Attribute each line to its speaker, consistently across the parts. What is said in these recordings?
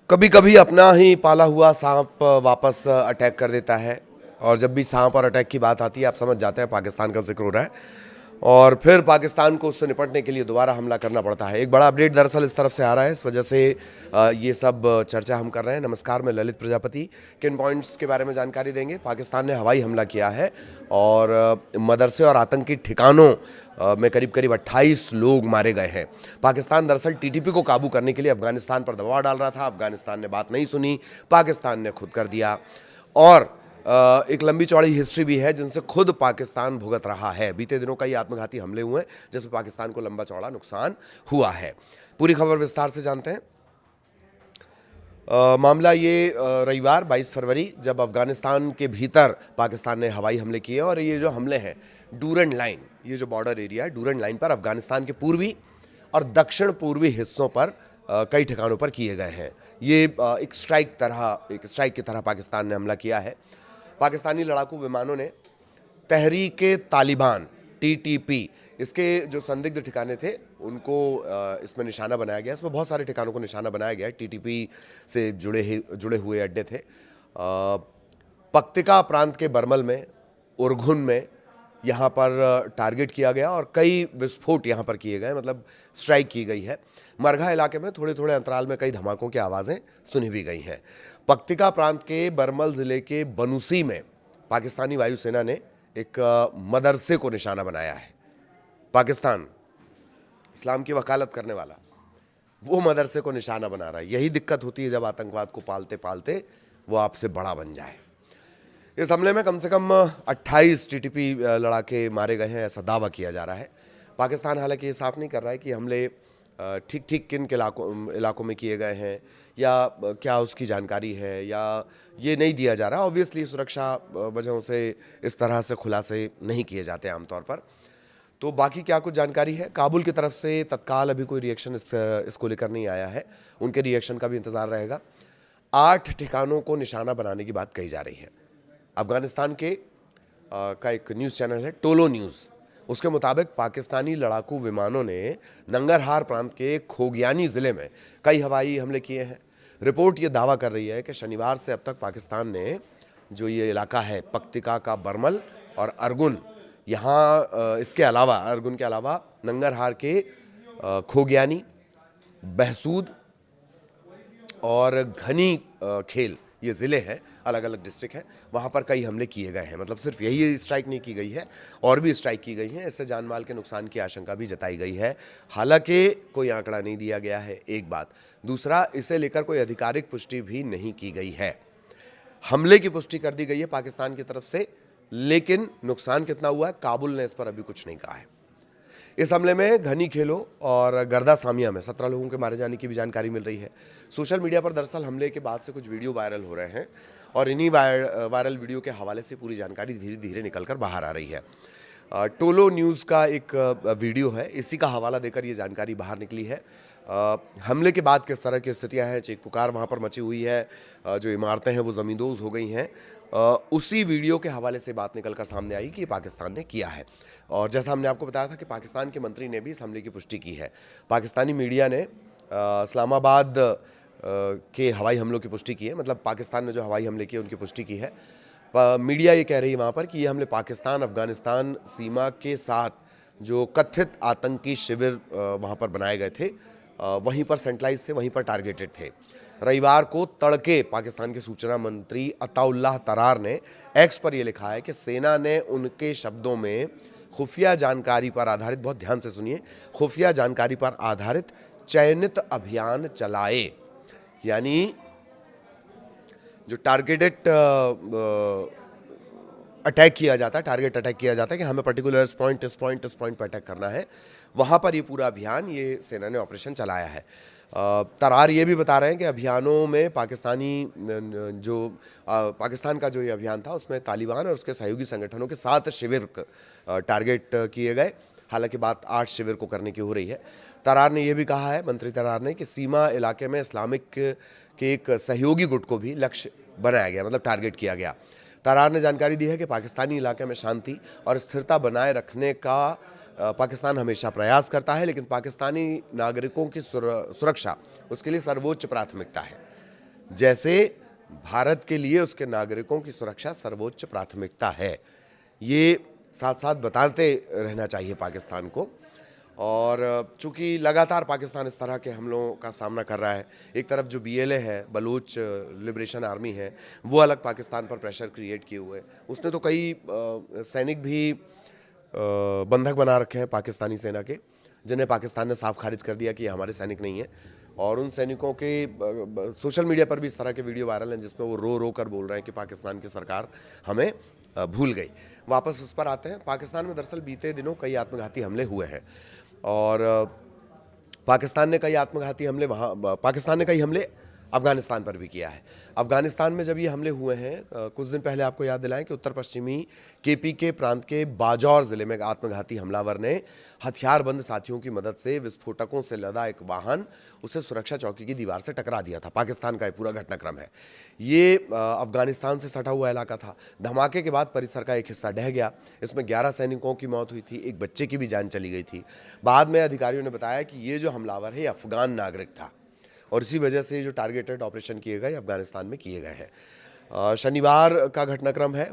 Speaker 1: कभी कभी अपना ही पाला हुआ सांप वापस अटैक कर देता है। और जब भी सांप और अटैक की बात आती है आप समझ जाते हैं पाकिस्तान का जिक्र हो रहा है। और फिर पाकिस्तान को उससे निपटने के लिए दोबारा हमला करना पड़ता है। एक बड़ा अपडेट दरअसल इस तरफ से आ रहा है, इस वजह से ये सब चर्चा हम कर रहे हैं। नमस्कार, मैं ललित प्रजापति। किन पॉइंट्स के बारे में जानकारी देंगे? पाकिस्तान ने हवाई हमला किया है और मदरसे और आतंकी ठिकानों में करीब करीब 28 लोग मारे गए हैं। पाकिस्तान दरअसल टीटीपी को काबू करने के लिए अफगानिस्तान पर दबाव डाल रहा था। अफगानिस्तान ने बात नहीं सुनी, पाकिस्तान ने खुद कर दिया। और एक लंबी चौड़ी हिस्ट्री भी है जिनसे खुद पाकिस्तान भुगत रहा है। बीते दिनों कई आत्मघाती हमले हुए जिसमें पाकिस्तान को लंबा चौड़ा नुकसान हुआ है। पूरी खबर विस्तार से जानते हैं। मामला ये रविवार 22 फरवरी जब अफगानिस्तान के भीतर पाकिस्तान ने हवाई हमले किए और ये जो हमले हैं डूरंड लाइन, ये जो बॉर्डर एरिया है डूरंड लाइन पर अफगानिस्तान के पूर्वी और दक्षिण पूर्वी हिस्सों पर कई ठिकानों पर किए गए हैं। ये एक स्ट्राइक की तरह पाकिस्तान ने हमला किया है। पाकिस्तानी लड़ाकू विमानों ने तहरीके तालिबान टीटीपी, इसके जो संदिग्ध ठिकाने थे उनको इसमें निशाना बनाया गया। इसमें बहुत सारे ठिकानों को निशाना बनाया गया है। टीटीपी से जुड़े हुए अड्डे थे। पक्तिका प्रांत के बरमल में, उरगुन में यहाँ पर टारगेट किया गया और कई विस्फोट यहाँ पर किए गए, मतलब स्ट्राइक की गई है। मरघा इलाके में थोड़े थोड़े अंतराल में कई धमाकों की आवाज़ें सुनी भी गई हैं। पक्तिका प्रांत के बरमल ज़िले के बनुसी में पाकिस्तानी वायुसेना ने एक मदरसे को निशाना बनाया है। पाकिस्तान, इस्लाम की वकालत करने वाला, वो मदरसे को निशाना बना रहा है। यही दिक्कत होती है जब आतंकवाद को पालते पालते वो आपसे बड़ा बन जाए। इस हमले में कम से कम 28 टीटीपी लड़ाके मारे गए हैं, ऐसा दावा किया जा रहा है। पाकिस्तान हालांकि ये साफ नहीं कर रहा है कि हमले ठीक ठीक किन के इलाकों में किए गए हैं या क्या उसकी जानकारी है, या ये नहीं दिया जा रहा। ऑब्वियसली सुरक्षा वजहों से इस तरह से खुलासे नहीं किए जाते आमतौर पर। तो बाकी क्या कुछ जानकारी है? काबुल की तरफ से तत्काल अभी कोई रिएक्शन इसको लेकर नहीं आया है, उनके रिएक्शन का भी इंतज़ार रहेगा। 8 ठिकानों को निशाना बनाने की बात कही जा रही है। अफगानिस्तान का एक न्यूज़ चैनल है टोलो न्यूज़, उसके मुताबिक पाकिस्तानी लड़ाकू विमानों ने नंगरहार प्रांत के खोगियानी ज़िले में कई हवाई हमले किए हैं। रिपोर्ट ये दावा कर रही है कि शनिवार से अब तक पाकिस्तान ने जो ये इलाका है पक्तिका का बरमल और अरगुन, यहाँ इसके अलावा अरगुन के अलावा नंगरहार के खोगियानी, बहसूद और घनी खेल, ये ज़िले हैं, अलग अलग डिस्ट्रिक्ट हैं, वहाँ पर कई हमले किए गए हैं। मतलब सिर्फ यही स्ट्राइक नहीं की गई है, और भी स्ट्राइक की गई हैं। इससे जान माल के नुकसान की आशंका भी जताई गई है। हालांकि कोई आंकड़ा नहीं दिया गया है, एक बात। दूसरा, इसे लेकर कोई आधिकारिक पुष्टि भी नहीं की गई है। हमले की पुष्टि कर दी गई है पाकिस्तान की तरफ से, लेकिन नुकसान कितना हुआ है काबुल ने इस पर अभी कुछ नहीं कहा है। इस हमले में घनी खेलों और गर्दा सामिया में 17 लोगों के मारे जाने की भी जानकारी मिल रही है। सोशल मीडिया पर दरअसल हमले के बाद से कुछ वीडियो वायरल हो रहे हैं और इन्हीं वायरल वीडियो के हवाले से पूरी जानकारी धीरे धीरे निकलकर बाहर आ रही है। टोलो न्यूज़ का एक वीडियो है, इसी का हवाला देकर ये जानकारी बाहर निकली है। हमले के बाद किस तरह की स्थितियां हैं, चीख पुकार वहाँ पर मची हुई है, जो इमारतें हैं वो ज़मींदोज़ हो गई हैं। उसी वीडियो के हवाले से बात निकलकर सामने आई कि पाकिस्तान ने किया है। और जैसा हमने आपको बताया था कि पाकिस्तान के मंत्री ने भी इस हमले की पुष्टि की है। पाकिस्तानी मीडिया ने इस्लामाबाद के हवाई हमलों की पुष्टि की है, मतलब पाकिस्तान ने जो हवाई हमले किए उनकी पुष्टि की है। मीडिया ये कह रही है वहाँ पर कि ये हमले पाकिस्तान अफगानिस्तान सीमा के साथ जो कथित आतंकी शिविर वहाँ पर बनाए गए थे, वहीं पर सेंट्रलाइज थे, वहीं पर टारगेटेड थे। रविवार को तड़के पाकिस्तान के सूचना मंत्री अताउल्लाह तरार ने एक्स पर यह लिखा है कि सेना ने उनके शब्दों में खुफिया जानकारी पर आधारित, बहुत ध्यान से सुनिए, खुफिया जानकारी पर आधारित चयनित अभियान चलाए। यानी जो टारगेटेड अटैक किया जाता है, टारगेट अटैक किया जाता है कि हमें पर्टिकुलर इस पॉइंट पर अटैक करना है, वहाँ पर ये पूरा अभियान, ये सेना ने ऑपरेशन चलाया है। तरार ये भी बता रहे हैं कि अभियानों में पाकिस्तान का जो ये अभियान था उसमें तालिबान और उसके सहयोगी संगठनों के 7 शिविर टारगेट किए गए। हालांकि बात 8 शिविर को करने की हो रही है। तरार ने यह भी कहा है, मंत्री तरार ने, कि सीमा इलाके में इस्लामिक के एक सहयोगी गुट को भी लक्ष्य बनाया गया, मतलब टारगेट किया गया। तरार ने जानकारी दी है कि पाकिस्तानी इलाके में शांति और स्थिरता बनाए रखने का पाकिस्तान हमेशा प्रयास करता है, लेकिन पाकिस्तानी नागरिकों की सुरक्षा उसके लिए सर्वोच्च प्राथमिकता है। जैसे भारत के लिए उसके नागरिकों की सुरक्षा सर्वोच्च प्राथमिकता है। ये साथ साथ बताते रहना चाहिए पाकिस्तान को। और चूंकि लगातार पाकिस्तान इस तरह के हमलों का सामना कर रहा है, एक तरफ जो BLA है, बलूच लिबरेशन आर्मी है, वो अलग पाकिस्तान पर प्रेशर क्रिएट किए हुए, उसने तो कई सैनिक भी बंधक बना रखे हैं पाकिस्तानी सेना के, जिन्हें पाकिस्तान ने साफ खारिज कर दिया कि ये हमारे सैनिक नहीं है। और उन सैनिकों के सोशल मीडिया पर भी इस तरह के वीडियो वायरल हैं जिसमें वो रो रो कर बोल रहे हैं कि पाकिस्तान की सरकार हमें भूल गई। वापस उस पर आते हैं। पाकिस्तान में दरअसल बीते दिनों कई आत्मघाती हमले हुए हैं और पाकिस्तान ने कई हमले अफगानिस्तान पर भी किया है। अफगानिस्तान में जब ये हमले हुए हैं, कुछ दिन पहले आपको याद दिलाएं कि उत्तर पश्चिमी KP के प्रांत के बाजौर ज़िले में एक आत्मघाती हमलावर ने हथियारबंद साथियों की मदद से विस्फोटकों से लदा एक वाहन उसे सुरक्षा चौकी की दीवार से टकरा दिया था। पाकिस्तान का ये पूरा घटनाक्रम है। ये अफगानिस्तान से सटा हुआ इलाका था। धमाके के बाद परिसर का एक हिस्सा ढह गया। इसमें 11 सैनिकों की मौत हुई थी, एक बच्चे की भी जान चली गई थी। बाद में अधिकारियों ने बताया कि ये जो हमलावर है ये अफगान नागरिक था और इसी वजह से जो टारगेटेड ऑपरेशन किए गए अफगानिस्तान में किए गए हैं। शनिवार का घटनाक्रम है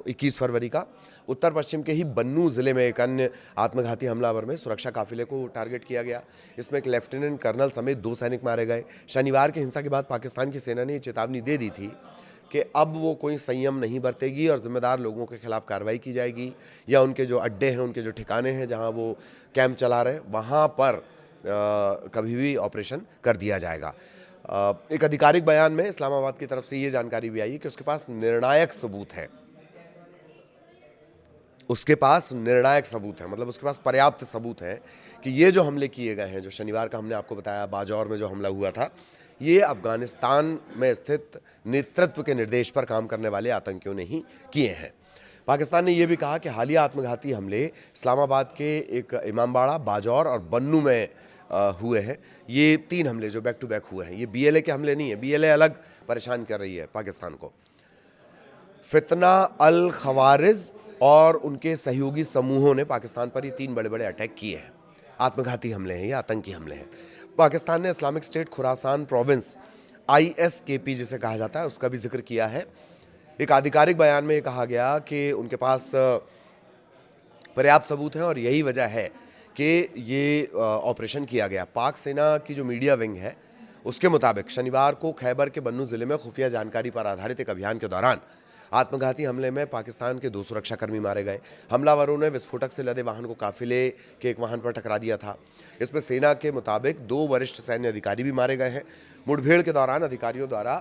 Speaker 1: 21 फरवरी का। उत्तर पश्चिम के ही बन्नू ज़िले में एक अन्य आत्मघाती हमलावर में सुरक्षा काफिले को टारगेट किया गया। इसमें एक लेफ्टिनेंट कर्नल समेत 2 सैनिक मारे गए। शनिवार की हिंसा के बाद पाकिस्तान की सेना ने ये चेतावनी दे दी थी कि अब वो कोई संयम नहीं बरतेगी और जिम्मेदार लोगों के खिलाफ कार्रवाई की जाएगी, या उनके जो अड्डे हैं, उनके जो ठिकाने हैं जहाँ वो कैंप चला रहे हैं, वहाँ पर कभी भी ऑपरेशन कर दिया जाएगा। एक आधिकारिक बयान में इस्लामाबाद की तरफ से ये जानकारी भी आई है कि उसके पास निर्णायक सबूत है। मतलब उसके पास पर्याप्त सबूत है कि ये जो हमले किए गए हैं, जो शनिवार का हमने आपको बताया बाजौर में जो हमला हुआ था, ये अफगानिस्तान में स्थित नेतृत्व के निर्देश पर काम करने वाले आतंकियों ने ही किए हैं। पाकिस्तान ने यह भी कहा कि हालिया आत्मघाती हमले इस्लामाबाद के एक इमामबाड़ा, बाजौर और बन्नू में हुए हैं। ये 3 हमले जो बैक टू बैक हुए हैं, ये BLA के हमले नहीं है। BLA अलग परेशान कर रही है पाकिस्तान को। फितना अल खवारिज और उनके सहयोगी समूहों ने पाकिस्तान पर ये 3 बड़े बड़े अटैक किए हैं। आत्मघाती हमले हैं या आतंकी हमले हैं। पाकिस्तान ने Islamic State Khorasan province ISKP जिसे कहा जाता है उसका भी जिक्र किया है। एक आधिकारिक बयान में कहा गया कि उनके पास पर्याप्त सबूत हैं और यही वजह है कि ये ऑपरेशन किया गया। पाक सेना की जो मीडिया विंग है उसके मुताबिक शनिवार को खैबर के बन्नू ज़िले में खुफिया जानकारी पर आधारित एक अभियान के दौरान आत्मघाती हमले में पाकिस्तान के 2 सुरक्षाकर्मी मारे गए। हमलावरों ने विस्फोटक से लदे वाहन को काफिले के एक वाहन पर टकरा दिया था। इसमें सेना के मुताबिक 2 वरिष्ठ सैन्य अधिकारी भी मारे गए हैं। मुठभेड़ के दौरान अधिकारियों द्वारा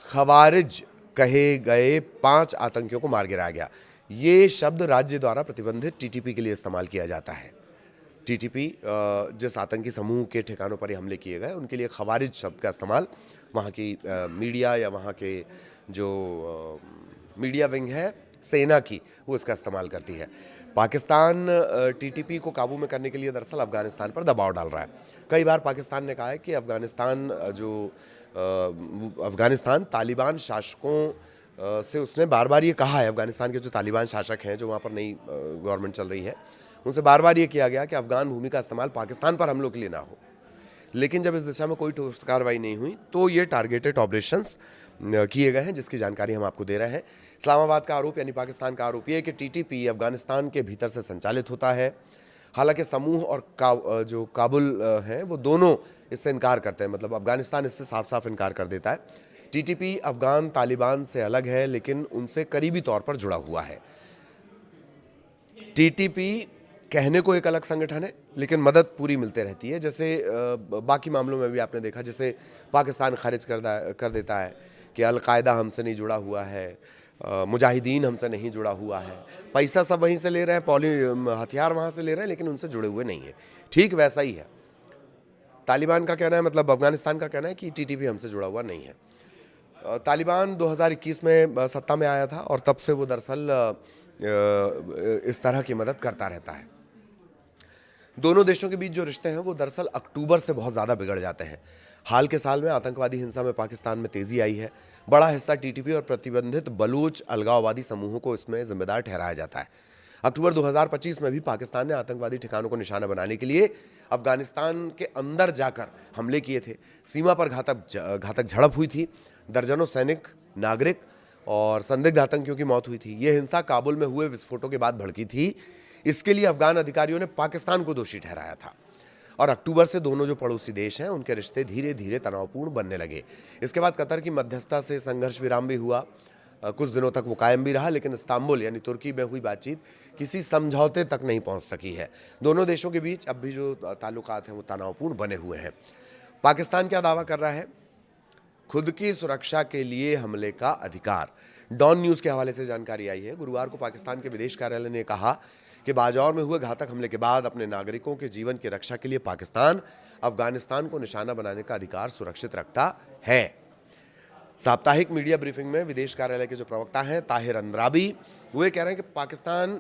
Speaker 1: खवारिज कहे गए 5 आतंकियों को मार गिराया गया। ये शब्द राज्य द्वारा प्रतिबंधित TTP के लिए इस्तेमाल किया जाता है। TTP जिस आतंकी समूह के ठिकानों पर ये हमले किए गए उनके लिए खवारिज शब्द का इस्तेमाल वहाँ की मीडिया या वहाँ के जो मीडिया विंग है सेना की, वो इसका इस्तेमाल करती है। पाकिस्तान TTP को काबू में करने के लिए दरअसल अफगानिस्तान पर दबाव डाल रहा है। कई बार पाकिस्तान ने कहा है कि अफगानिस्तान तालिबान शासकों से उसने बार बार ये कहा है, अफगानिस्तान के जो तालिबान शासक हैं जो वहाँ पर नई गवर्नमेंट चल रही है, उनसे बार बार ये किया गया कि अफगान भूमि का इस्तेमाल पाकिस्तान पर हमलों के लिए ना हो। लेकिन जब इस दिशा में कोई ठोस कार्रवाई नहीं हुई तो ये टारगेटेड ऑपरेशंस किए गए हैं, जिसकी जानकारी हम आपको दे रहे हैं। इस्लामाबाद का आरोप यानी पाकिस्तान का आरोप ये है कि TTP अफगानिस्तान के भीतर से संचालित होता है। हालांकि समूह और जो काबुल हैं वो दोनों इससे इनकार करते हैं, मतलब अफगानिस्तान इससे साफ साफ इनकार कर देता है। TTP अफगान तालिबान से अलग है लेकिन उनसे करीबी तौर पर जुड़ा हुआ है। TTP कहने को एक अलग संगठन है लेकिन मदद पूरी मिलते रहती है। जैसे बाकी मामलों में भी आपने देखा, जैसे पाकिस्तान खारिज कर देता है कि अलकायदा हमसे नहीं जुड़ा हुआ है, मुजाहिदीन हमसे नहीं जुड़ा हुआ है, पैसा सब वहीं से ले रहे हैं, हथियार वहाँ से ले रहे हैं लेकिन उनसे जुड़े हुए नहीं है। ठीक वैसा ही है तालिबान का कहना है, मतलब अफगानिस्तान का कहना है कि TTP हमसे जुड़ा हुआ नहीं है। तालिबान 2021 में सत्ता में आया था और तब से वो दरअसल इस तरह की मदद करता रहता है। दोनों देशों के बीच जो रिश्ते हैं वो दरअसल अक्टूबर से बहुत ज़्यादा बिगड़ जाते हैं। हाल के साल में आतंकवादी हिंसा में पाकिस्तान में तेज़ी आई है। बड़ा हिस्सा TTP और प्रतिबंधित बलूच अलगाववादी समूहों को इसमें जिम्मेदार ठहराया जाता है। अक्टूबर 2025 में भी पाकिस्तान ने आतंकवादी ठिकानों को निशाना बनाने के लिए अफगानिस्तान के अंदर जाकर हमले किए थे। सीमा पर घातक झड़प हुई थी। दर्जनों सैनिक, नागरिक और संदिग्ध आतंकियों की मौत हुई थी। यह हिंसा काबुल में हुए विस्फोटों के बाद भड़की थी। इसके लिए अफगान अधिकारियों ने पाकिस्तान को दोषी ठहराया था और अक्टूबर से दोनों जो पड़ोसी देश हैं उनके रिश्ते धीरे धीरे तनावपूर्ण बनने लगे। इसके बाद कतर की मध्यस्थता से संघर्ष विराम भी हुआ। कुछ दिनों तक वो कायम भी रहा, लेकिन इस्तांबुल यानी तुर्की में हुई बातचीत किसी समझौते तक नहीं पहुंच सकी है। दोनों देशों के बीच अब भी जो ताल्लुकात हैं वो तनावपूर्ण बने हुए हैं। पाकिस्तान क्या दावा कर रहा है? खुद की सुरक्षा के लिए हमले का अधिकार। डॉन न्यूज़ के हवाले से जानकारी आई है। गुरुवार को पाकिस्तान के विदेश कार्यालय ने कहा कि बाजौर में हुए घातक हमले के बाद अपने नागरिकों के जीवन की रक्षा के लिए पाकिस्तान अफगानिस्तान को निशाना बनाने का अधिकार सुरक्षित रखता है। साप्ताहिक मीडिया ब्रीफिंग में विदेश कार्यालय के जो प्रवक्ता हैं ताहिर अंद्राबी, वो ये कह रहे हैं कि पाकिस्तान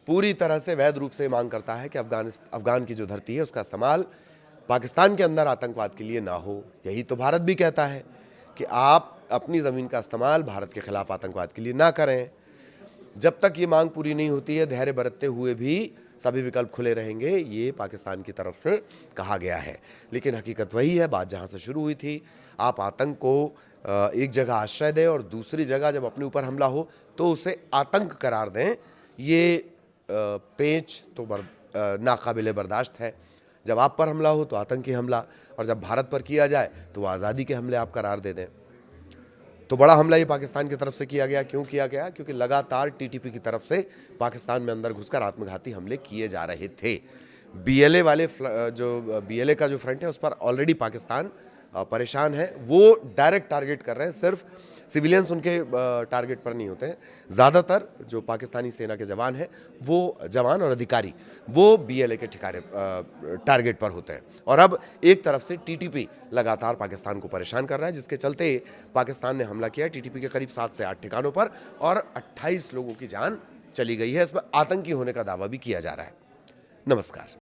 Speaker 1: पूरी तरह से वैध रूप से मांग करता है कि अफगान की जो धरती है उसका इस्तेमाल पाकिस्तान के अंदर आतंकवाद के लिए ना हो। यही तो भारत भी कहता है कि आप अपनी ज़मीन का इस्तेमाल भारत के खिलाफ आतंकवाद के लिए ना करें। जब तक ये मांग पूरी नहीं होती है, धैर्य बरतते हुए भी सभी विकल्प खुले रहेंगे, ये पाकिस्तान की तरफ से कहा गया है। लेकिन हकीकत वही है, बात जहाँ से शुरू हुई थी, आप आतंक को एक जगह आश्रय दें और दूसरी जगह जब अपने ऊपर हमला हो तो उसे आतंक करार दें। ये पेंच तो नाकाबिले बर्दाश्त है। जब आप पर हमला हो तो आतंकी हमला, और जब भारत पर किया जाए तो आज़ादी के हमले आप करार दे दें। तो बड़ा हमला ये पाकिस्तान की तरफ से किया गया। क्यों किया गया? क्योंकि लगातार टीटीपी की तरफ से पाकिस्तान में अंदर घुसकर आत्मघाती हमले किए जा रहे थे। बीएलए वाले जो बीएलए का जो फ्रंट है उस पर ऑलरेडी पाकिस्तान परेशान है। वो डायरेक्ट टारगेट कर रहे हैं, सिर्फ सिविलियंस उनके टारगेट पर नहीं होते हैं। ज़्यादातर जो पाकिस्तानी सेना के जवान हैं, वो जवान और अधिकारी वो बीएलए के ठिकाने टारगेट पर होते हैं। और अब एक तरफ से टीटीपी लगातार पाकिस्तान को परेशान कर रहा है, जिसके चलते पाकिस्तान ने हमला किया टीटीपी के करीब 7 से 8 ठिकानों पर और 28 लोगों की जान चली गई है। इसमें आतंकी होने का दावा भी किया जा रहा है। नमस्कार।